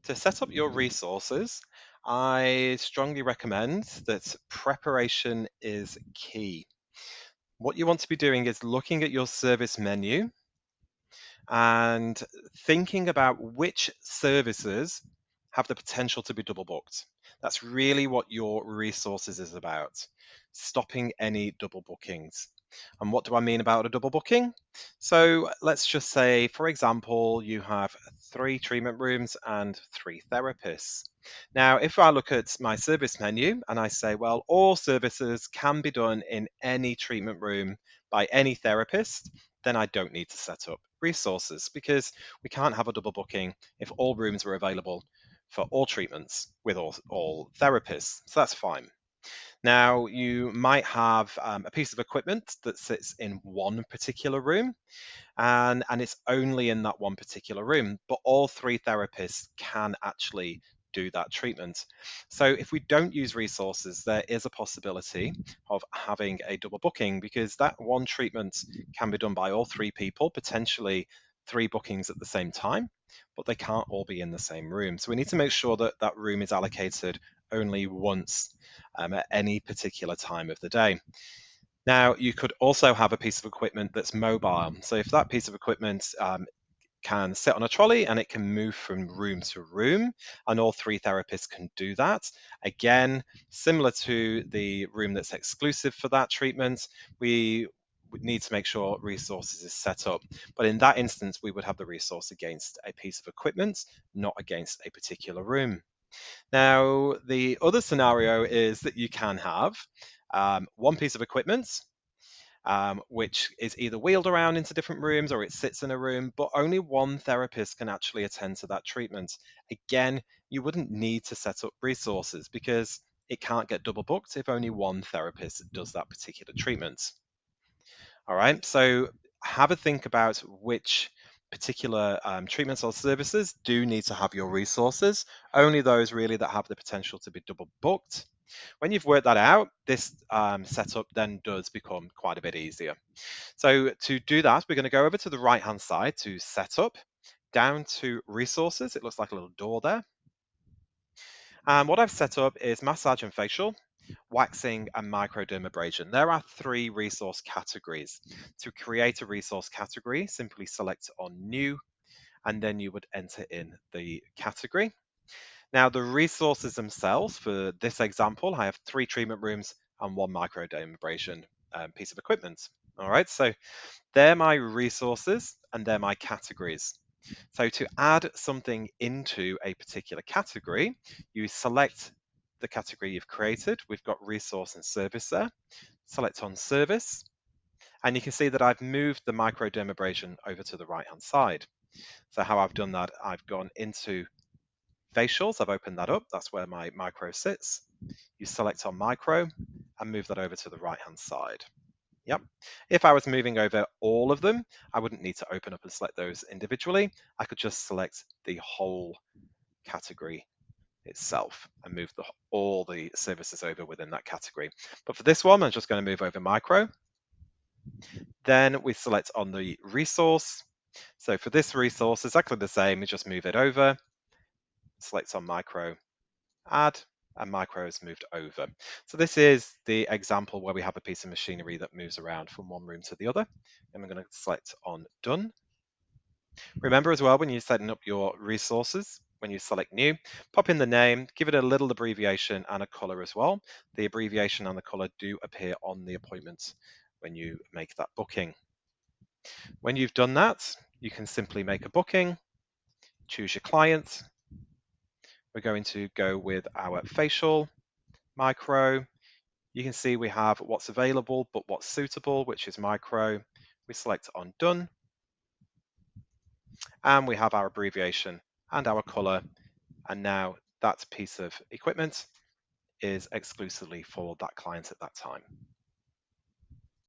To set up your resources, I strongly recommend that preparation is key. What you want to be doing is looking at your service menu and thinking about which services have the potential to be double booked. That's really what your resources is about, stopping any double bookings. And what do I mean about a double booking? So let's just say, for example, you have 3 treatment rooms and 3 therapists. Now, if I look at my service menu and I say, well, all services can be done in any treatment room by any therapist, then I don't need to set up resources because we can't have a double booking if all rooms were available for all treatments with all therapists. So that's fine. Now, you might have a piece of equipment that sits in one particular room and it's only in that one particular room, but all 3 therapists can actually do that treatment. So if we don't use resources, there is a possibility of having a double booking because that one treatment can be done by all 3 people, potentially 3 bookings at the same time, but they can't all be in the same room. So we need to make sure that that room is allocated only once at any particular time of the day. Now, you could also have a piece of equipment that's mobile. So if that piece of equipment can sit on a trolley and it can move from room to room, and all 3 therapists can do that. Again, similar to the room that's exclusive for that treatment, we would need to make sure resources is set up. But in that instance, we would have the resource against a piece of equipment, not against a particular room. Now, the other scenario is that you can have one piece of equipment which is either wheeled around into different rooms or it sits in a room, but only one therapist can actually attend to that treatment. Again, you wouldn't need to set up resources because it can't get double booked if only one therapist does that particular treatment. All right, so have a think about which particular treatments or services do need to have your resources, only those really that have the potential to be double booked. When you've worked that out, this setup then does become quite a bit easier. So to do that, we're going to go over to the right-hand side to Setup, down to Resources. It looks like a little door there. And what I've set up is Massage and Facial, Waxing, and Microdermabrasion. There are 3 resource categories. To create a resource category, simply select on New, and then you would enter in the category. Now, the resources themselves, for this example, I have 3 treatment rooms and 1 microdermabrasion piece of equipment. All right, so they're my resources and they're my categories. So to add something into a particular category, you select the category you've created. We've got resource and service there. Select on service, and you can see that I've moved the microdermabrasion over to the right-hand side. So how I've done that, I've gone into facials, I've opened that up, that's where my micro sits. You select on micro and move that over to the right-hand side. Yep. If I was moving over all of them, I wouldn't need to open up and select those individually. I could just select the whole category itself and move all the services over within that category. But for this one, I'm just going to move over micro. Then we select on the resource. So for this resource, exactly the same, we just move it over, select on micro, add, and micro has moved over. So this is the example where we have a piece of machinery that moves around from one room to the other. And we're going to select on done. Remember as well, when you're setting up your resources, when you select new, pop in the name, give it a little abbreviation and a color as well. The abbreviation and the color do appear on the appointment when you make that booking. When you've done that, you can simply make a booking, choose your client. We're going to go with our facial, micro. You can see we have what's available, but what's suitable, which is micro. We select on done, and we have our abbreviation and our color. And now that piece of equipment is exclusively for that client at that time.